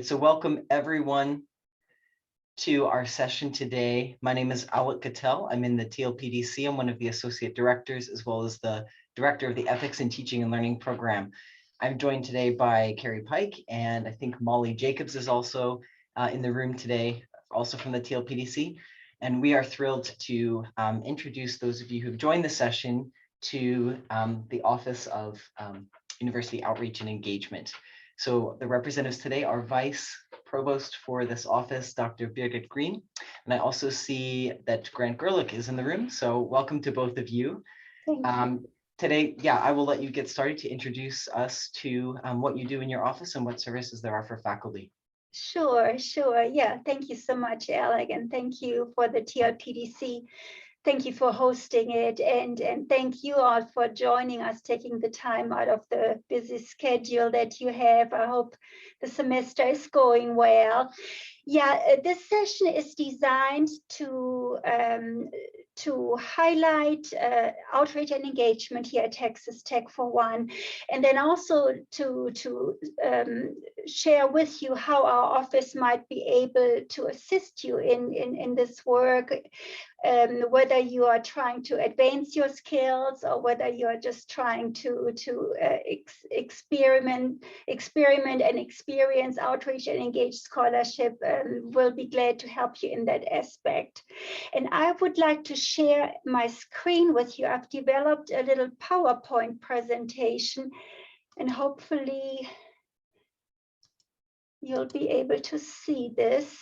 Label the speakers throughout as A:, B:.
A: So welcome everyone to our session today. My name is Alec Cattell. I'm in the TLPDC. I'm one of the associate directors as well as the director of the Ethics in Teaching and Learning program. I'm joined today by Carrie Pike, and I think Molly Jacobs is also in the room today, also from the TLPDC. And we are thrilled to introduce those of you who've joined the session to the Office of University Outreach and Engagement. So the representatives today are Vice Provost for this office, Dr. Birgit Green. And I also see that Grant Gerlich is in the room. So welcome to both of you.
B: Thank you.
A: Today, I will let you get started to introduce us to what you do in your office and what services there are for faculty.
B: Sure. Yeah, thank you so much, Alec, and thank you for the TLPDC. Thank you for hosting it, and thank you all for joining us, taking the time out of the busy schedule that you have. I hope the semester is going well. Yeah, this session is designed to highlight outreach and engagement here at Texas Tech for one, and then also to share with you how our office might be able to assist you in this work. Whether you are trying to advance your skills or whether you are just trying to experiment and experience outreach and engage scholarship, we'll be glad to help you in that aspect. And I would like to share my screen with you. I've developed a little PowerPoint presentation, and hopefully you'll be able to see this.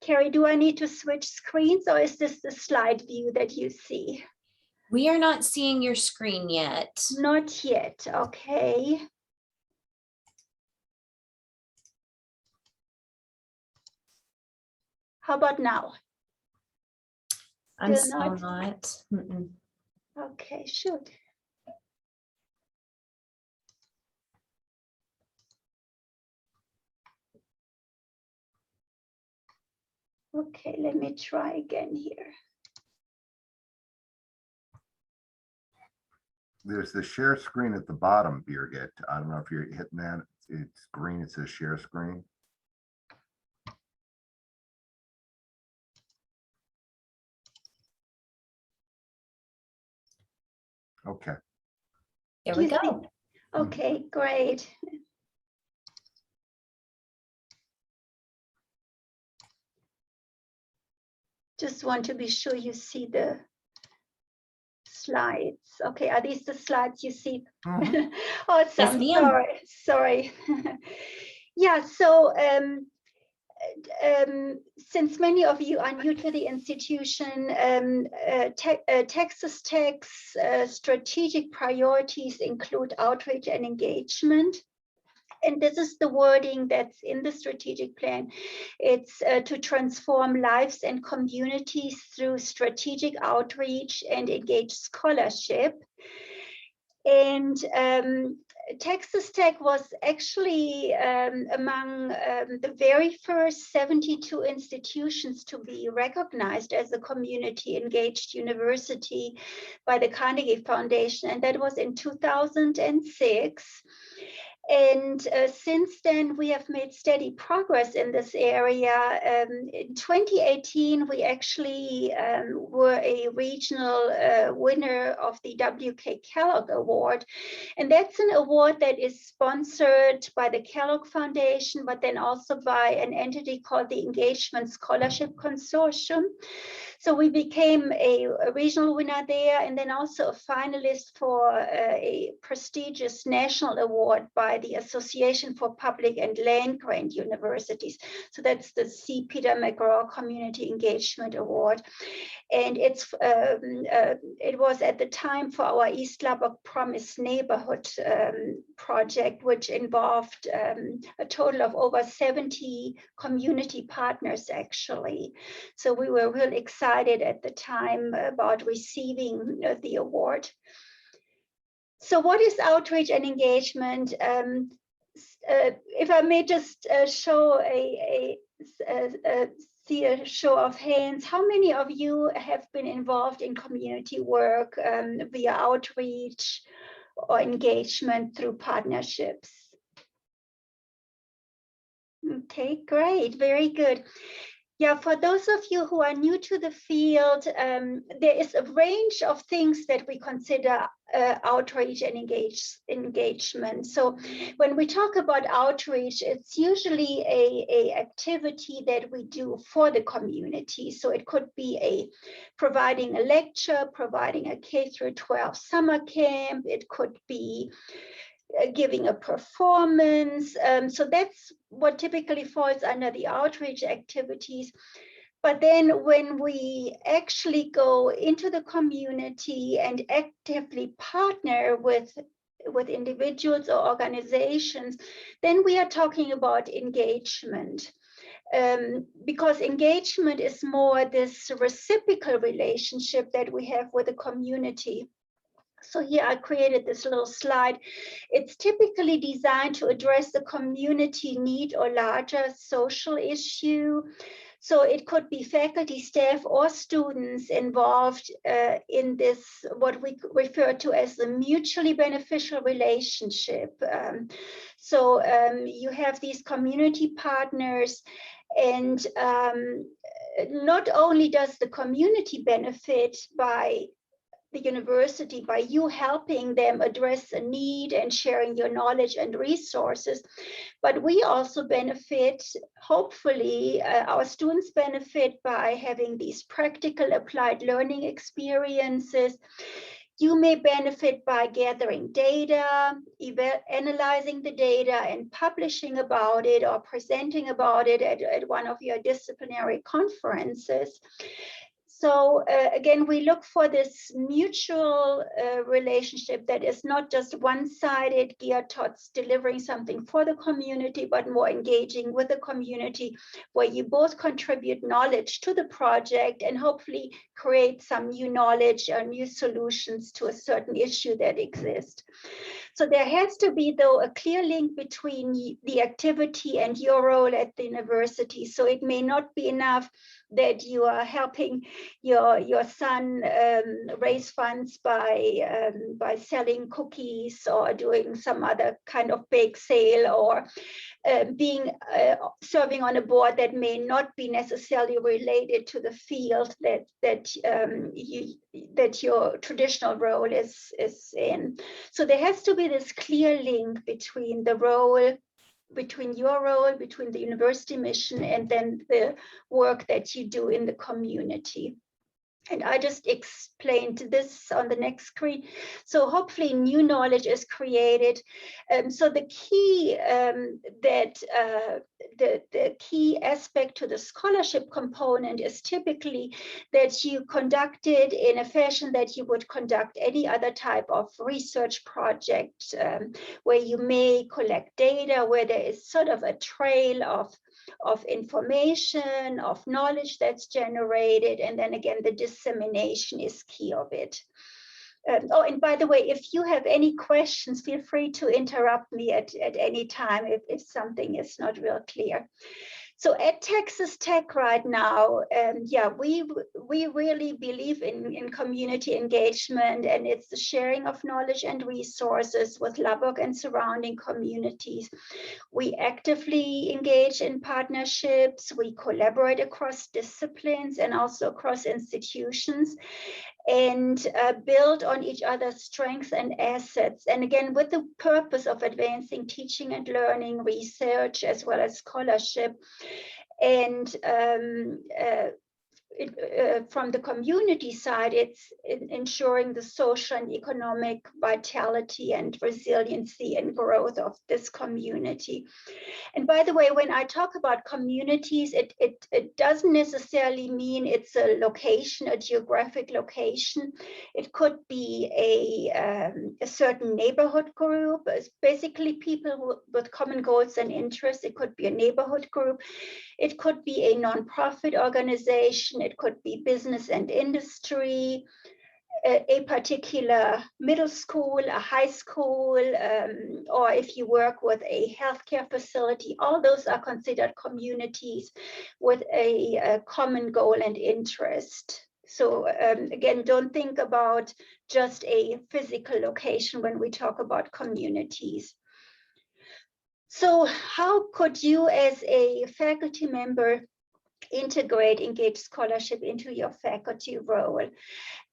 B: Carrie, do I need to switch screens, or is this the slide view that you see?
C: We are not seeing your screen yet.
B: Not yet, okay. How about now?
C: I'm
B: Still
C: still not. Mm-mm.
B: Okay, shoot. Okay, let me try again here.
D: There's the share screen at the bottom, Birgit. I don't know if you're hitting that. It's green. It says share screen. Okay.
C: There we go.
B: Okay, great. Just want to be sure you see the slides. Okay, are these the slides you see?
D: Mhm.
B: Awesome.
C: Yes,
B: Sorry. Yeah, so since many of you are new to the institution, Texas Tech's strategic priorities include outreach and engagement. And this is the wording that's in the strategic plan. It's to transform lives and communities through strategic outreach and engaged scholarship. And Texas Tech was actually among the very first 72 institutions to be recognized as a community engaged university by the Carnegie Foundation, and that was in 2006. And since then, we have made steady progress in this area. In 2018, we actually were a regional winner of the W.K. Kellogg Award. And that's an award that is sponsored by the Kellogg Foundation, but then also by an entity called the Engagement Scholarship Consortium. So we became a regional winner there, and then also a finalist for a prestigious national award by the Association for Public and Land Grant Universities. So that's the C. Peter McGraw Community Engagement Award. And it was at the time for our East Lubbock Promise Neighborhood project, which involved a total of over 70 community partners, actually. So we were really excited at the time about receiving the award. So what is outreach and engagement? If I may just show see a show of hands, how many of you have been involved in community work via outreach or engagement through partnerships? Okay, great, very good. Yeah, for those of you who are new to the field, there is a range of things that we consider outreach and engagement. So when we talk about outreach, it's usually a activity that we do for the community. So it could be providing a lecture, providing a K through 12 summer camp. It could be giving a performance. So that's what typically falls under the outreach activities. But then when we actually go into the community and actively partner with individuals or organizations, then we are talking about engagement. Because engagement is more this reciprocal relationship that we have with the community. So here I created this little slide. It's typically designed to address the community need or larger social issue. So it could be faculty, staff, or students involved in this, what we refer to as the mutually beneficial relationship. So you have these community partners, and not only does the community benefit by the university, by you helping them address a need and sharing your knowledge and resources, but we also benefit, hopefully, our students benefit by having these practical applied learning experiences. You may benefit by gathering data, analyzing the data and publishing about it or presenting about it at one of your disciplinary conferences. So again, we look for this mutual relationship that is not just one-sided, geared towards delivering something for the community, but more engaging with the community, where you both contribute knowledge to the project and hopefully create some new knowledge or new solutions to a certain issue that exists. So there has to be, though, a clear link between the activity and your role at the university. So it may not be enough that you are helping your son raise funds by selling cookies or doing some other kind of bake sale, or serving on a board that may not be necessarily related to the field that your traditional role is in. So there has to be this clear link between the role, between your role, between the university mission, and then the work that you do in the community. And I just explained this on the next screen. So hopefully new knowledge is created. So the key the key aspect to the scholarship component is typically that you conduct it in a fashion that you would conduct any other type of research project, where you may collect data, where there is sort of a trail of information, of knowledge that's generated, and then again, the dissemination is key of it. Oh, and by the way, if you have any questions, feel free to interrupt me at any time if something is not real clear. So at Texas Tech right now, yeah, we really believe in community engagement, and it's the sharing of knowledge and resources with Lubbock and surrounding communities. We actively engage in partnerships. We collaborate across disciplines and also across institutions, and build on each other's strengths and assets. And again, with the purpose of advancing teaching and learning, research, as well as scholarship. And from the community side, it's ensuring the social and economic vitality and resiliency and growth of this community. And by the way, when I talk about communities, it doesn't necessarily mean it's a location, a geographic location. It could be a certain neighborhood group. It's basically people with common goals and interests. It could be a neighborhood group. It could be a nonprofit organization. It could be business and industry, a particular middle school, a high school, or if you work with a healthcare facility. All those are considered communities with a common goal and interest. So again, don't think about just a physical location when we talk about communities. So how could you as a faculty member integrate engaged scholarship into your faculty role?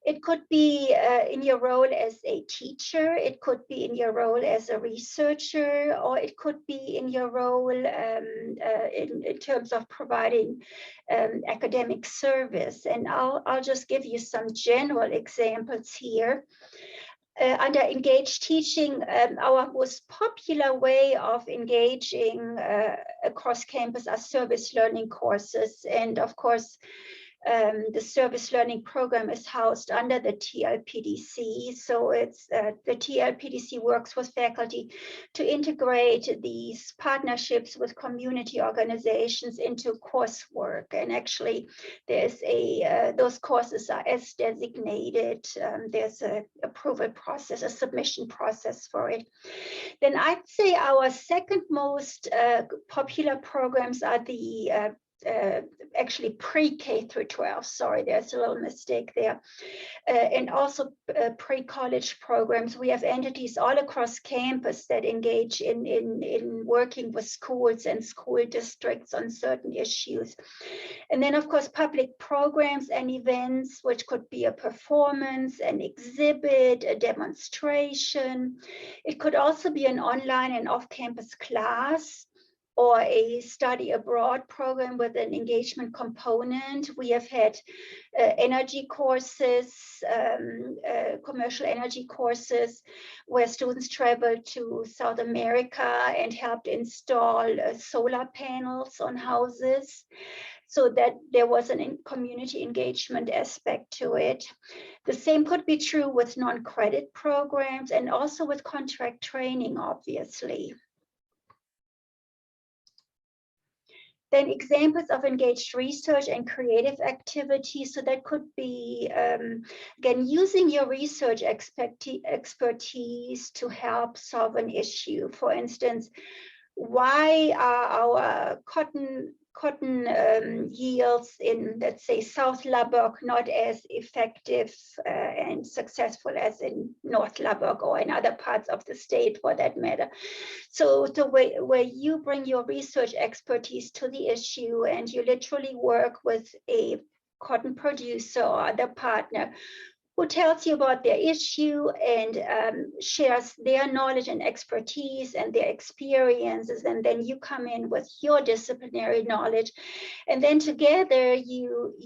B: It could be in your role as a teacher, it could be in your role as a researcher, or it could be in your role in terms of providing academic service. And I'll just give you some general examples here. Under engaged teaching, our most popular way of engaging across campus are service learning courses. And of course, the service learning program is housed under the TLPDC. So it's the TLPDC works with faculty to integrate these partnerships with community organizations into coursework. And actually, there's those courses are as designated. There's a approval process, a submission process for it. Then I'd say our second most popular programs are the actually pre-K through 12, sorry, there's a little mistake there, and also pre-college programs. We have entities all across campus that engage in working with schools and school districts on certain issues. And then of course, public programs and events, which could be a performance, an exhibit, a demonstration. It could also be an online and off-campus class, or a study abroad program with an engagement component. We have had energy courses, commercial energy courses, where students traveled to South America and helped install solar panels on houses, so that there was a community engagement aspect to it. The same could be true with non-credit programs and also with contract training, obviously. Then examples of engaged research and creative activities. So that could be, again, using your research expertise to help solve an issue. For instance, why are our cotton yields in, let's say, South Lubbock not as effective and successful as in North Lubbock or in other parts of the state for that matter? So the way where you bring your research expertise to the issue and you literally work with a cotton producer or other partner who tells you about their issue and shares their knowledge and expertise and their experiences, and then you come in with your disciplinary knowledge, and then together you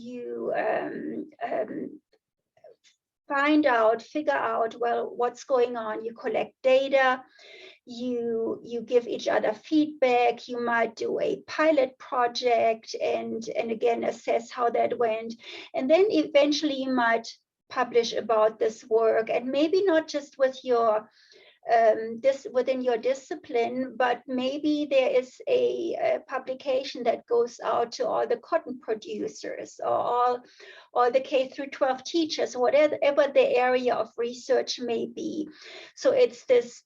B: figure out, well, what's going on. You collect data, you give each other feedback, you might do a pilot project and again assess how that went, and then eventually you might publish about this work, and maybe not just with your within your discipline, but maybe there is a publication that goes out to all the cotton producers or all the K through 12 teachers, whatever the area of research may be. So it's this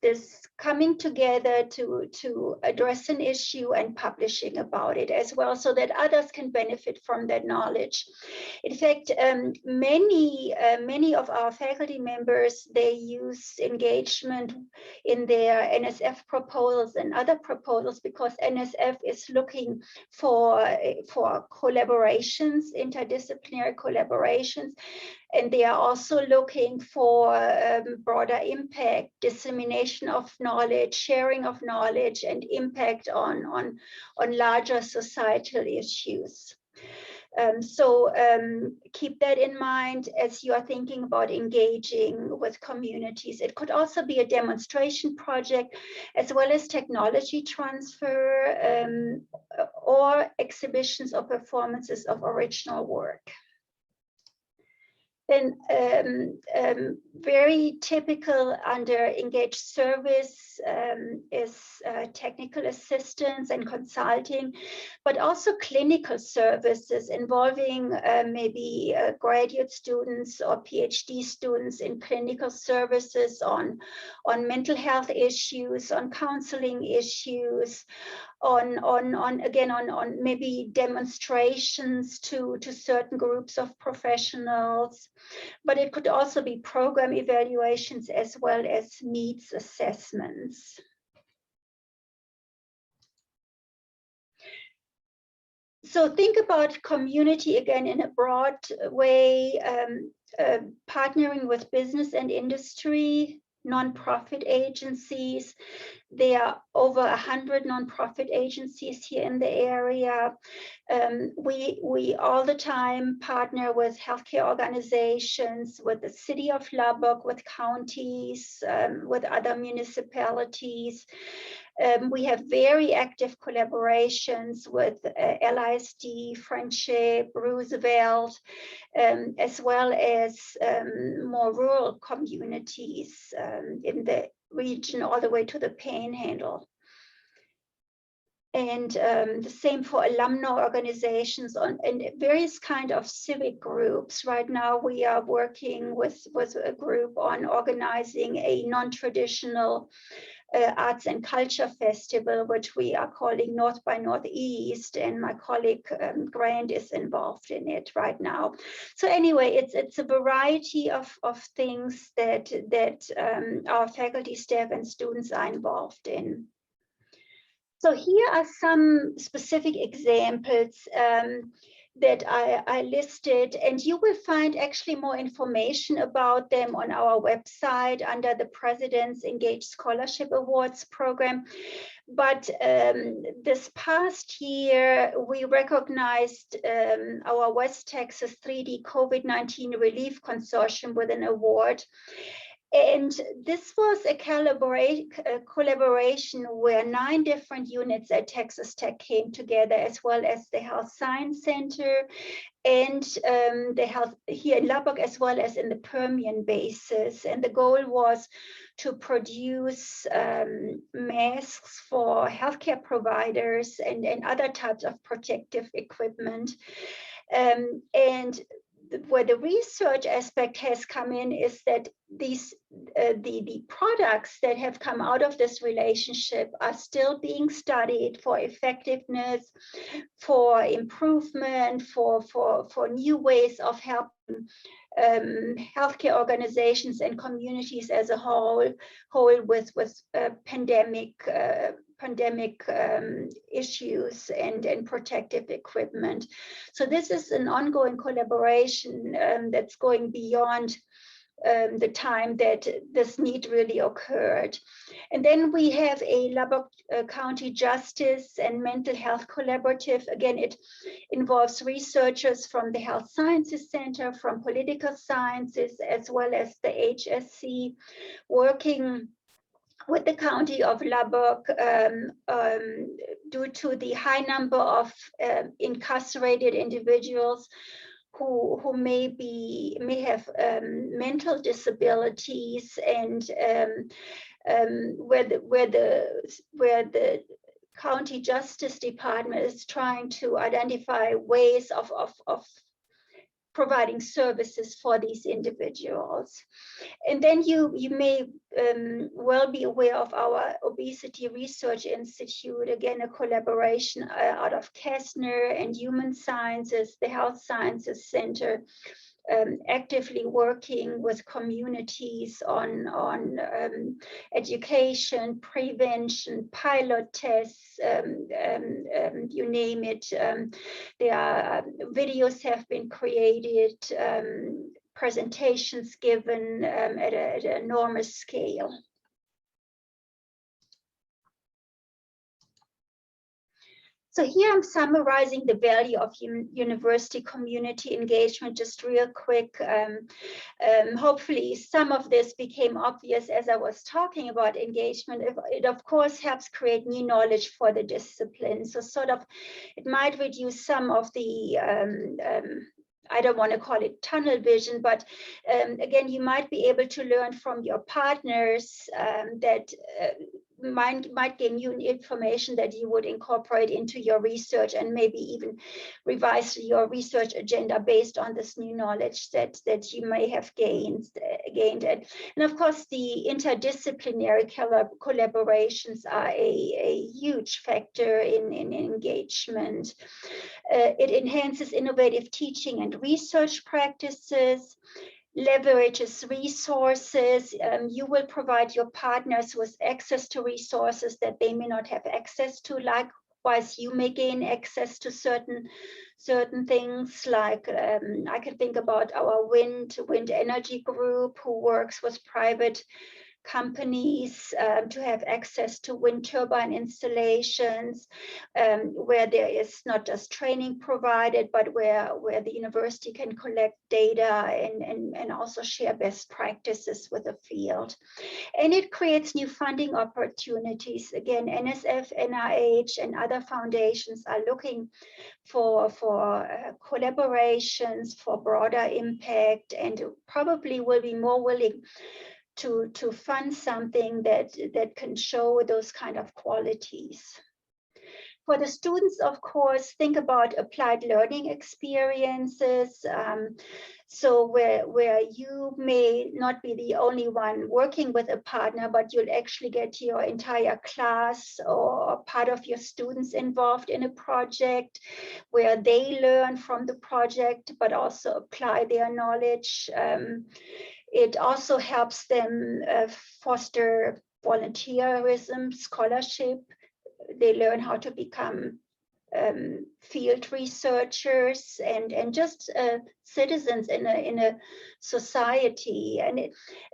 B: coming together to address an issue and publishing about it as well, so that others can benefit from that knowledge. In fact, many of our faculty members, they use engagement in their NSF proposals and other proposals because NSF is looking for collaborations, interdisciplinary collaborations, and they are also looking for broader impact, dissemination of knowledge, sharing of knowledge, and impact on larger societal issues. Keep that in mind as you are thinking about engaging with communities. It could also be a demonstration project, as well as technology transfer or exhibitions or performances of original work. Then very typical under engaged service is technical assistance and consulting, but also clinical services involving maybe graduate students or PhD students in clinical services on mental health issues, on counseling issues, on maybe demonstrations to certain groups of professionals, but it could also be program evaluations as well as needs assessments. So think about community again in a broad way, partnering with business and industry, nonprofit agencies. There are over 100 nonprofit agencies here in the area. We all the time partner with healthcare organizations, with the city of Lubbock, with counties, with other municipalities. We have very active collaborations with LISD, Friendship, Roosevelt, as well as more rural communities in the region all the way to the Panhandle. And the same for alumni organizations and various kind of civic groups. Right now we are working with a group on organizing a non-traditional arts and culture festival, which we are calling North by Northeast, and my colleague Grant is involved in it right now. So anyway, it's a variety of things that our faculty, staff, and students are involved in. So here are some specific examples that I listed, and you will find actually more information about them on our website under the President's Engaged Scholarship Awards program. But this past year, we recognized our West Texas 3D COVID-19 Relief Consortium with an award. And this was a collaboration where 9 different units at Texas Tech came together, as well as the Health Science Center and the health here in Lubbock, as well as in the Permian bases. And the goal was to produce masks for healthcare providers and other types of protective equipment. And where the research aspect has come in is that these the products that have come out of this relationship are still being studied for effectiveness, for improvement, for new ways of helping healthcare organizations and communities as a whole with pandemic issues and protective equipment. So this is an ongoing collaboration that's going beyond the time that this need really occurred. And then we have a Lubbock County Justice and Mental Health Collaborative. Again, it involves researchers from the Health Sciences Center, from Political Sciences, as well as the HSC, working with the County of Lubbock due to the high number of incarcerated individuals who may have mental disabilities, and where the County Justice Department is trying to identify ways of providing services for these individuals. And then you may well be aware of our Obesity Research Institute, again, a collaboration out of Kessner and Human Sciences, the Health Sciences Center, actively working with communities on education, prevention, pilot tests, you name it. There are videos have been created, presentations given at an enormous scale. So here I'm summarizing the value of university community engagement just real quick. Hopefully some of this became obvious as I was talking about engagement. It of course helps create new knowledge for the discipline. So sort of, it might reduce some of the, I don't want to call it tunnel vision, but again, you might be able to learn from your partners that might gain new information that you would incorporate into your research, and maybe even revise your research agenda based on this new knowledge that you may have gained. And of course, the interdisciplinary collaborations are a huge factor in engagement. It enhances innovative teaching and research practices, leverages resources. You will provide your partners with access to resources that they may not have access to, like likewise, you may gain access to certain things, like I can think about our wind energy group, who works with private companies to have access to wind turbine installations, where there is not just training provided, but where the university can collect data and also share best practices with the field. And it creates new funding opportunities. Again, NSF, NIH, and other foundations are looking for collaborations, for broader impact, and probably will be more willing to fund something that can show those kind of qualities. For the students, of course, think about applied learning experiences. So where you may not be the only one working with a partner, but you'll actually get your entire class or part of your students involved in a project where they learn from the project, but also apply their knowledge. It also helps them foster volunteerism, scholarship. They learn how to become field researchers and just citizens in a society. And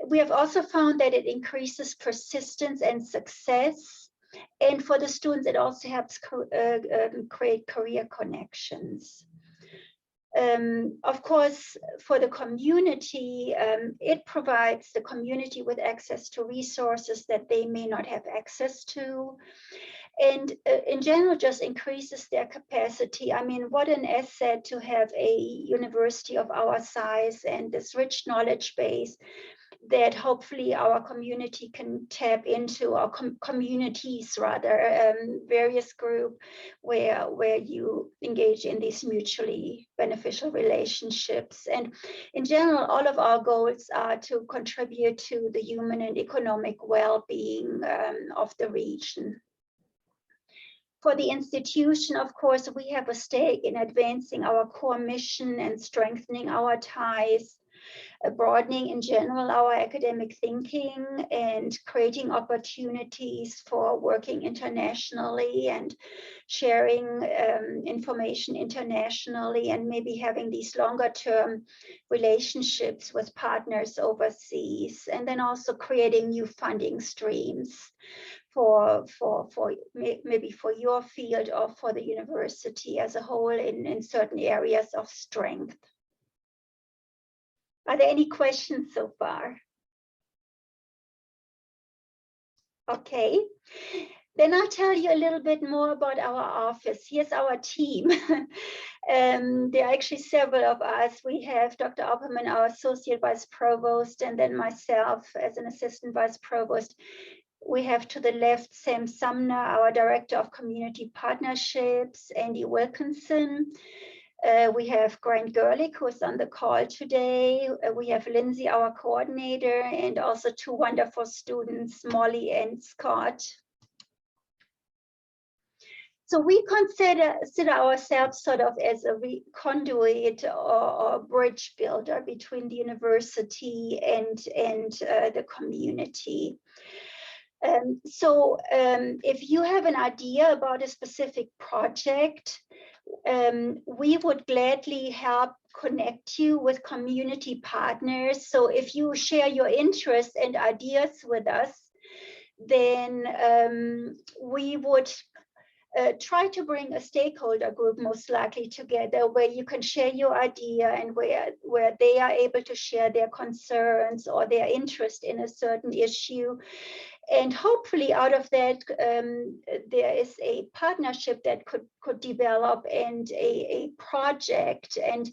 B: we have also found that it increases persistence and success. And for the students, it also helps create career connections. Of course, for the community, it provides the community with access to resources that they may not have access to. And in general, just increases their capacity. I mean, what an asset to have a university of our size and this rich knowledge base that hopefully our community can tap into, our communities rather, various group where you engage in these mutually beneficial relationships. And in general, all of our goals are to contribute to the human and economic well-being of the region. For the institution, of course, we have a stake in advancing our core mission and strengthening our ties, broadening in general our academic thinking, and creating opportunities for working internationally and sharing information internationally, and maybe having these longer term relationships with partners overseas, and then also creating new funding streams for maybe for your field or for the university as a whole in certain areas of strength. Are there any questions so far? Okay, then I'll tell you a little bit more about our office. Here's our team. There are actually several of us. We have Dr. Opperman, our Associate Vice Provost, and then myself as an Assistant Vice Provost. We have to the left Sam Sumner, our Director of Community Partnerships, Andy Wilkinson. We have Grant Gerlich, who is on the call today. We have Lindsay, our coordinator, and also two wonderful students, Molly and Scott. So we consider ourselves sort of as a conduit or bridge builder between the university and the community. So if you have an idea about a specific project, we would gladly help connect you with community partners. So if you share your interests and ideas with us, then we would try to bring a stakeholder group most likely together where you can share your idea and where they are able to share their concerns or their interest in a certain issue. And hopefully out of that, there is a partnership that could develop and a project. And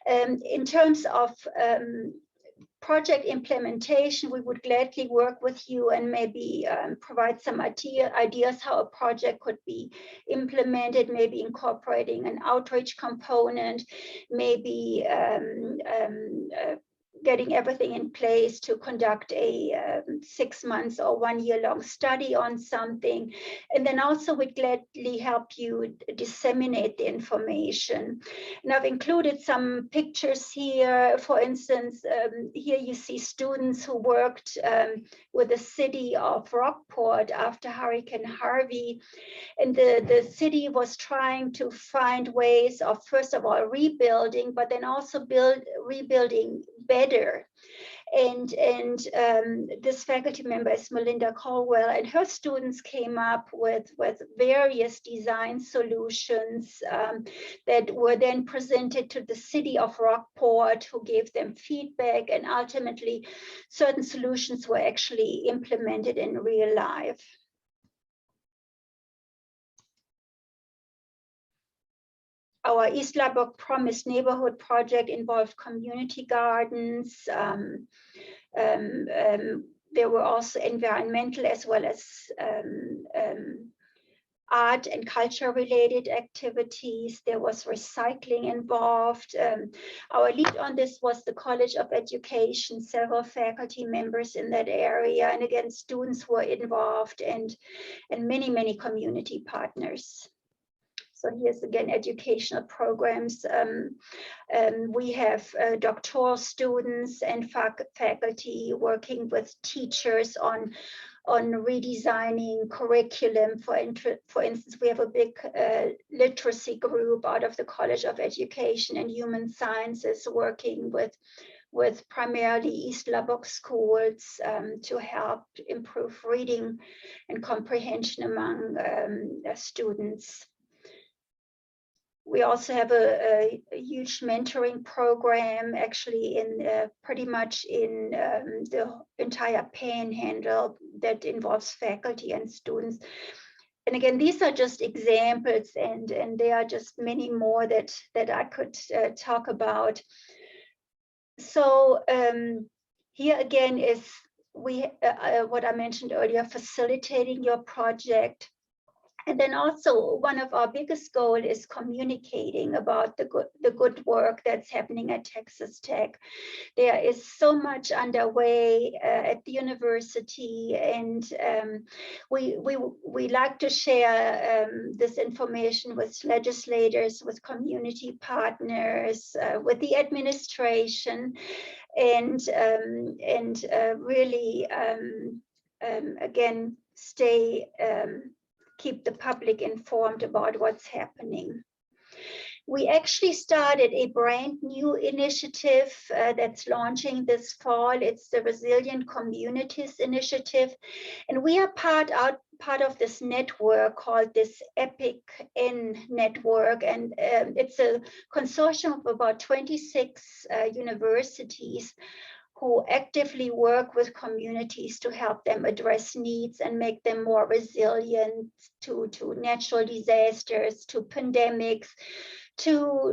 B: in terms of project implementation, we would gladly work with you and maybe provide some ideas how a project could be implemented, maybe incorporating an outreach component, maybe getting everything in place to conduct a 6 months or 1 year long study on something. And then also we'd gladly help you disseminate the information. And I've included some pictures here. For instance, here you see students who worked with the city of Rockport after Hurricane Harvey. And the city was trying to find ways of, first of all, rebuilding, but then also rebuilding better. And this faculty member is Melinda Caldwell, and her students came up with various design solutions that were then presented to the city of Rockport, who gave them feedback, and ultimately certain solutions were actually implemented in real life. Our East Lubbock Promise Neighborhood project involved community gardens. There were also environmental as well as art and culture related activities. There was recycling involved. Our lead on this was the College of Education, several faculty members in that area, and again, students were involved, and many community partners. So here's again educational programs. We have doctoral students and faculty working with teachers on redesigning curriculum. For instance, we have a big literacy group out of the College of Education and Human Sciences working with primarily East Lubbock schools to help improve reading and comprehension among students. We also have a huge mentoring program, actually in pretty much in the entire Panhandle, that involves faculty and students. And again, these are just examples, and there are just many more that I could talk about. So here again is what I mentioned earlier, facilitating your project. And then also one of our biggest goals is communicating about the good work that's happening at Texas Tech. There is so much underway at the university, and we like to share this information with legislators, with community partners, with the administration, and really again keep the public informed about what's happening. We actually started a brand new initiative that's launching this fall. It's the Resilient Communities Initiative. And we are part of this network called this EPIC-N network. And it's a consortium of about 26 universities who actively work with communities to help them address needs and make them more resilient to natural disasters, to pandemics, to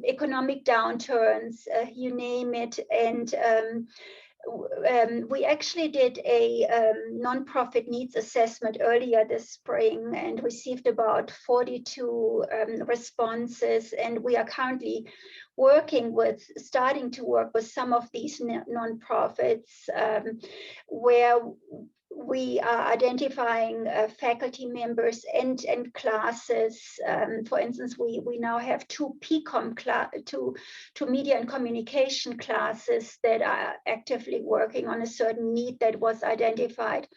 B: economic downturns, you name it. And we actually did a nonprofit needs assessment earlier this spring and received about 42 responses. And we are currently starting to work with some of these nonprofits where we are identifying faculty members and classes. For instance, we now have two media and communication classes that are actively working on a certain need that was identified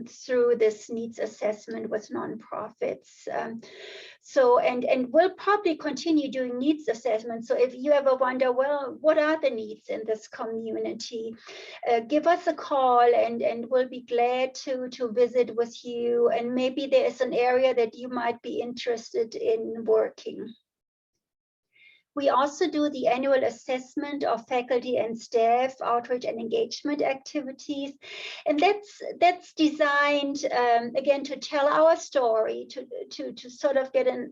B: through this needs assessment with nonprofits. So, and we'll probably continue doing needs assessments. So if you ever wonder, well, what are the needs in this community? Give us a call and we'll be glad to visit with you. And maybe there is an area that you might be interested in working. We also do the annual assessment of faculty and staff outreach and engagement activities. And that's designed, again, to tell our story, to sort of get a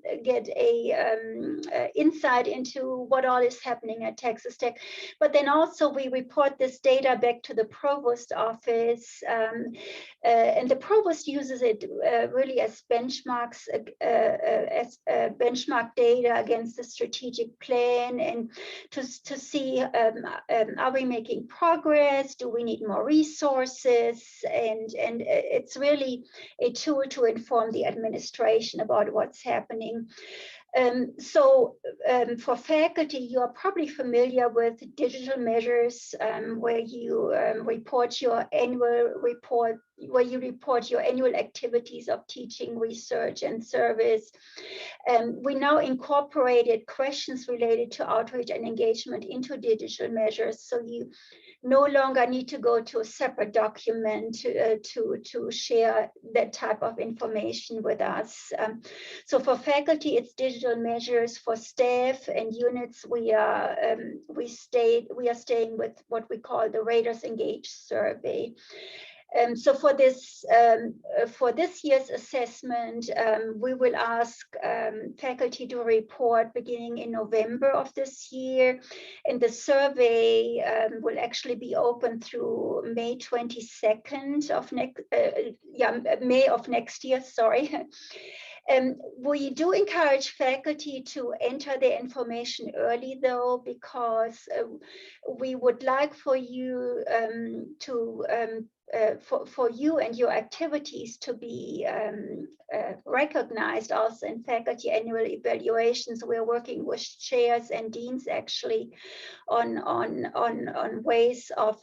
B: insight into what all is happening at Texas Tech. But then also we report this data back to the provost office, and the provost uses it really as benchmarks, as benchmark data against the strategic plan. plan and to see are we making progress? Do we need more resources? And it's really a tool to inform the administration about what's happening. For faculty, you are probably familiar with digital measures where you report your annual report, where you report your annual activities of teaching, research, and service. We now incorporated questions related to outreach and engagement into digital measures, so you no longer need to go to a separate document to share that type of information with us. So for faculty, it's digital measures. For staff and units, we are staying with what we call the Raters Engage survey. So for this year's assessment, we will ask faculty to report beginning in November of this year, and the survey will actually be open through May 22nd of May of next year. Sorry. We do encourage faculty to enter their information early, though, because we would like for you for you and your activities to be recognized also in faculty annual evaluations. We're working with chairs and deans actually on ways of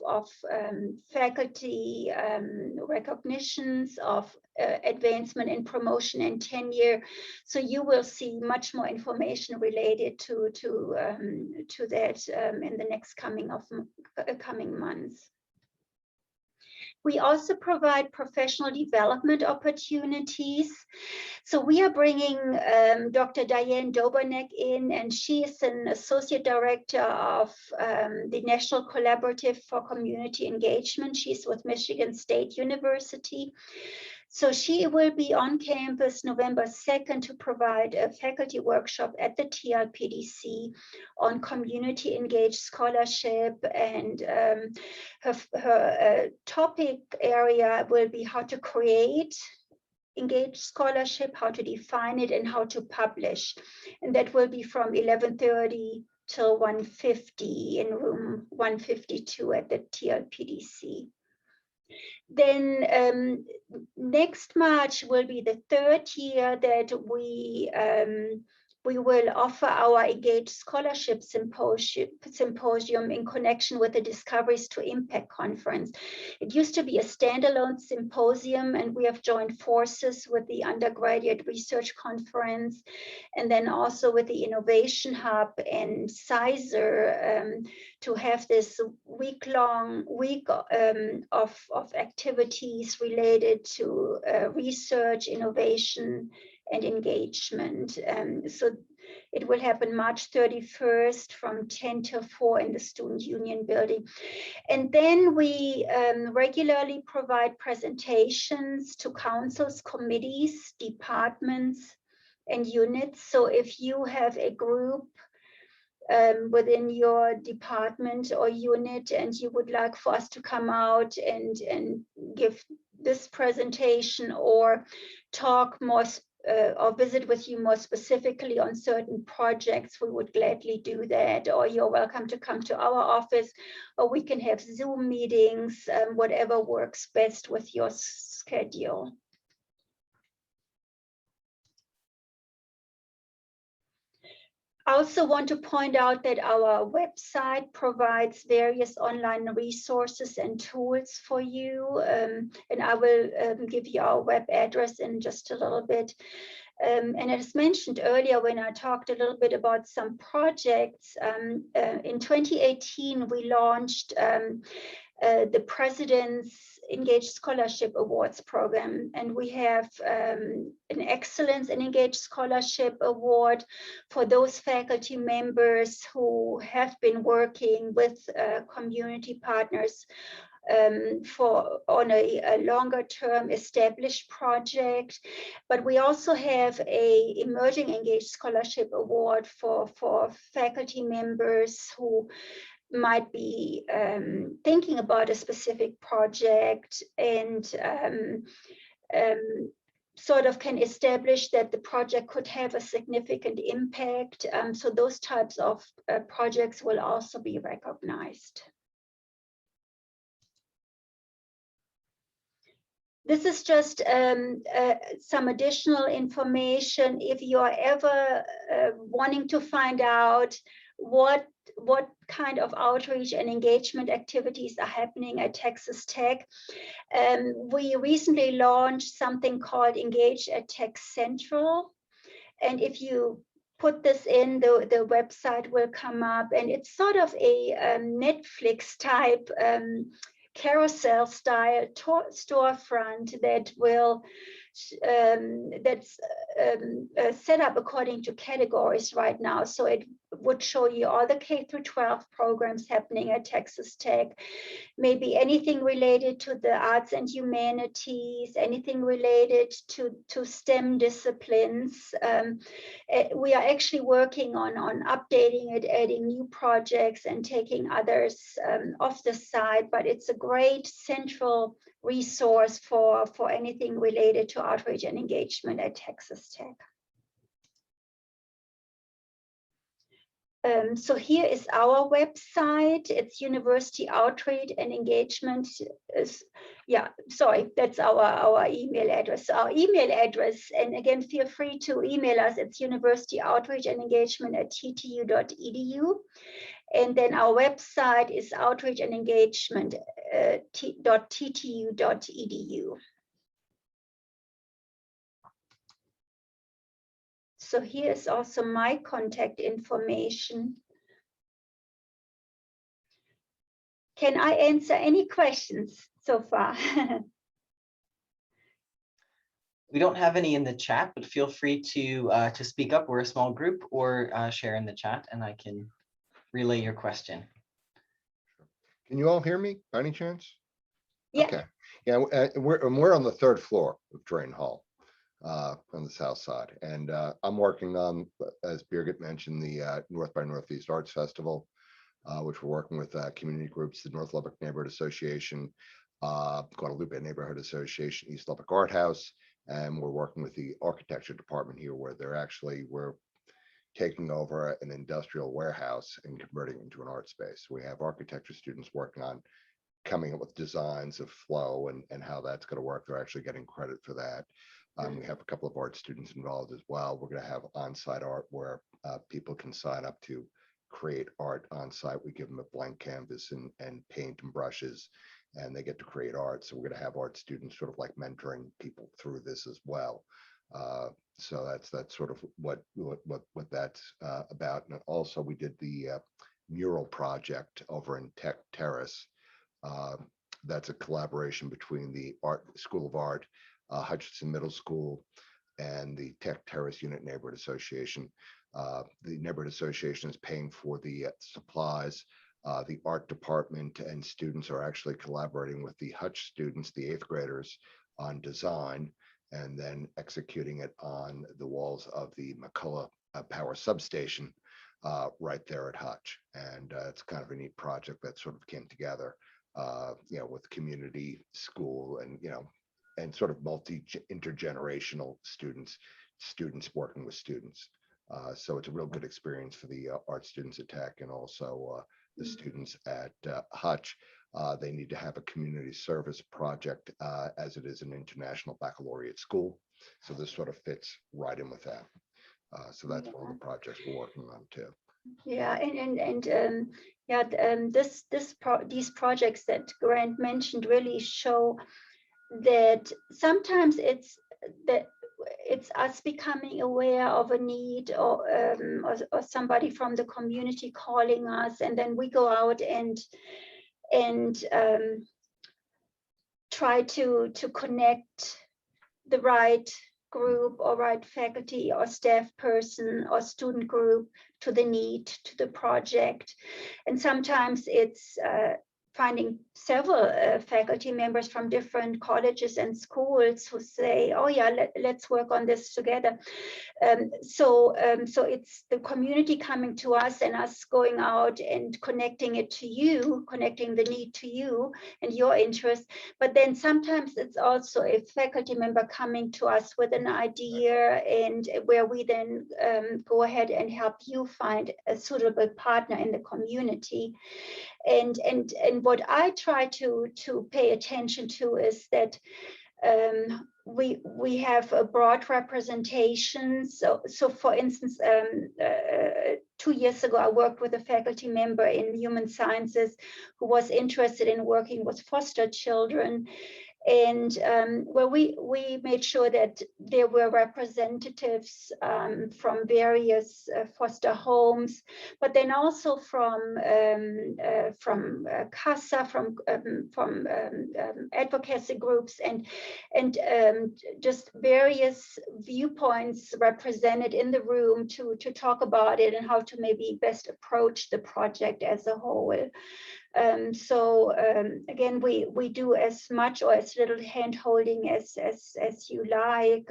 B: faculty recognitions of advancement and promotion and tenure. So you will see much more information related to that in the next coming months. We also provide professional development opportunities. So we are bringing Dr. Diane Doberneck in, and she is an associate director of the National Collaborative for Community Engagement. She's with Michigan State University. So she will be on campus November 2nd to provide a faculty workshop at the TLPDC on community engaged scholarship, and her topic area will be how to create engaged scholarship, how to define it, and how to publish. And that will be from 11:30 till 1:50 in room 152 at the TLPDC. Then next March will be the third year that we will offer our Engaged Scholarship Symposium in connection with the Discoveries to Impact Conference. It used to be a standalone symposium, and we have joined forces with the Undergraduate Research Conference and then also with the Innovation Hub and CISR to have this week of activities related to research, innovation, and engagement. So it will happen March 31st from 10 till 4 in the Student Union building. And then we regularly provide presentations to councils, committees, departments, and units. So if you have a group within your department or unit and you would like for us to come out and give this presentation or talk more or visit with you more specifically on certain projects, we would gladly do that. Or you're welcome to come to our office, or we can have Zoom meetings, whatever works best with your schedule. I also want to point out that our website provides various online resources and tools for you, and I will give you our web address in just a little bit. And as mentioned earlier, when I talked a little bit about some projects, in 2018, we launched the President's Engaged Scholarship Awards program, and we have an Excellence in Engaged Scholarship Award for those faculty members who have been working with community partners on a longer term established project. But we also have a Emerging Engaged Scholarship Award for faculty members who might be thinking about a specific project and sort of can establish that the project could have a significant impact. So those types of projects will also be recognized. This is just some additional information. If you are ever wanting to find out what kind of outreach and engagement activities are happening at Texas Tech, we recently launched something called Engage at Tech Central. And if you put this in, the website will come up, and it's sort of a Netflix type carousel style storefront that will that's set up according to categories right now. So it would show you all the K-12 programs happening at Texas Tech, maybe anything related to the arts and humanities, anything related to STEM disciplines. We are actually working on updating it, adding new projects and taking others off the side, but it's a great central resource for anything related to outreach and engagement at Texas Tech. So here is our website. It's University Outreach and Engagement. That's our email address. Our email address, and again, feel free to email us. It's University Outreach and Engagement at ttu.edu. And then our website is outreach and engagement .ttu.edu. So here's also my contact information. Can I answer any questions so far?
A: We don't have any in the chat, but feel free to speak up. We're a small group, or share in the chat, and I can relay your question.
D: Can you all hear me by any chance?
B: Yeah.
D: Okay. Yeah, we're on the third floor of Drain Hall on the south side. And I'm working on, as Birgit mentioned, the North by Northeast Arts Festival, which we're working with community groups, the North Lubbock Neighborhood Association, Guadalupe Neighborhood Association, East Lubbock Art House. And we're working with the architecture department here, where we're taking over an industrial warehouse and converting it into an art space. We have architecture students working on coming up with designs of flow and how that's going to work. They're actually getting credit for that. We have a couple of art students involved as well. We're going to have on-site art where people can sign up to create art on site. We give them a blank canvas and paint and brushes, and they get to create art. So we're going to have art students sort of like mentoring people through this as well. So that's sort of what that's about. And also we did the mural project over in Tech Terrace. That's a collaboration between the School of Art, Hutchinson Middle School, and the Tech Terrace Unit Neighborhood Association. The neighborhood association is paying for the supplies. The art department and students are actually collaborating with the Hutch students, the 8th graders, on design, and then executing it on the walls of the McCullough Power Substation right there at Hutch. And it's kind of a neat project that sort of came together, with community, school, and sort of intergenerational students working with students. So it's a real good experience for the art students at Tech, and also the students at Hutch. They need to have a community service project, as it is an international baccalaureate school. So this sort of fits right in with that. So that's one of the projects we're working on too.
B: Yeah, these projects that Grant mentioned really show that sometimes it's us becoming aware of a need, or somebody from the community calling us, and then we go out and try to connect the right group or right faculty or staff person or student group to the need, to the project. And sometimes it's finding several faculty members from different colleges and schools who say, oh yeah, let's work on this together. So it's the community coming to us and us going out and connecting it to you, connecting the need to you and your interest. But then sometimes it's also a faculty member coming to us with an idea, and where we then go ahead and help you find a suitable partner in the community. And what I try to pay attention to is that we have a broad representation. So for instance, 2 years ago, I worked with a faculty member in human sciences who was interested in working with foster children. And where we made sure that there were representatives from various foster homes, but then also from CASA, from advocacy groups, and just various viewpoints represented in the room to talk about it and how to maybe best approach the project as a whole. Again, we do as much or as little hand holding as you like,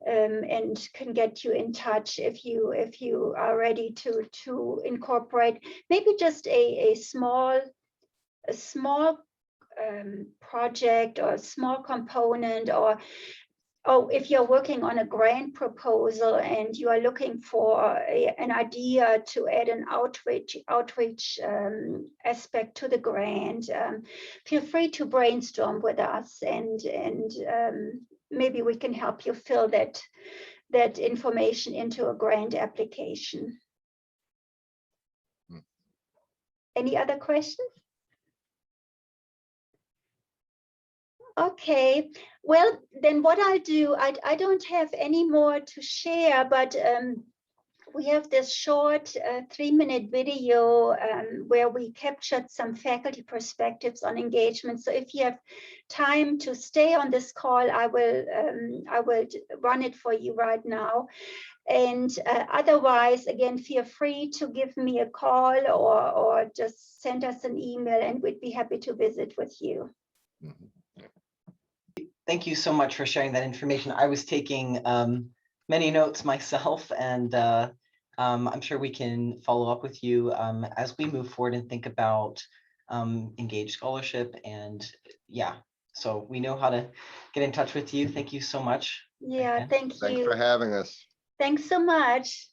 B: and can get you in touch if you are ready to incorporate maybe just a small project or a small component, or if you're working on a grant proposal and you are looking for an idea to add an outreach aspect to the grant, feel free to brainstorm with us, and maybe we can help you fill that information into a grant application. Any other questions? Okay, well, then what I'll do, I don't have any more to share, but we have this short 3-minute video where we captured some faculty perspectives on engagement. So if you have time to stay on this call, I will run it for you right now. And otherwise, again, feel free to give me a call or just send us an email, and we'd be happy to visit with you.
D: Mhm.
A: Thank you so much for sharing that information. I was taking many notes myself, and I'm sure we can follow up with you as we move forward and think about engaged scholarship. And yeah, so we know how to get in touch with you. Thank you so much.
B: Yeah,
A: again.
B: thank
D: Thanks
B: you.
D: for having us.
B: Thanks so much.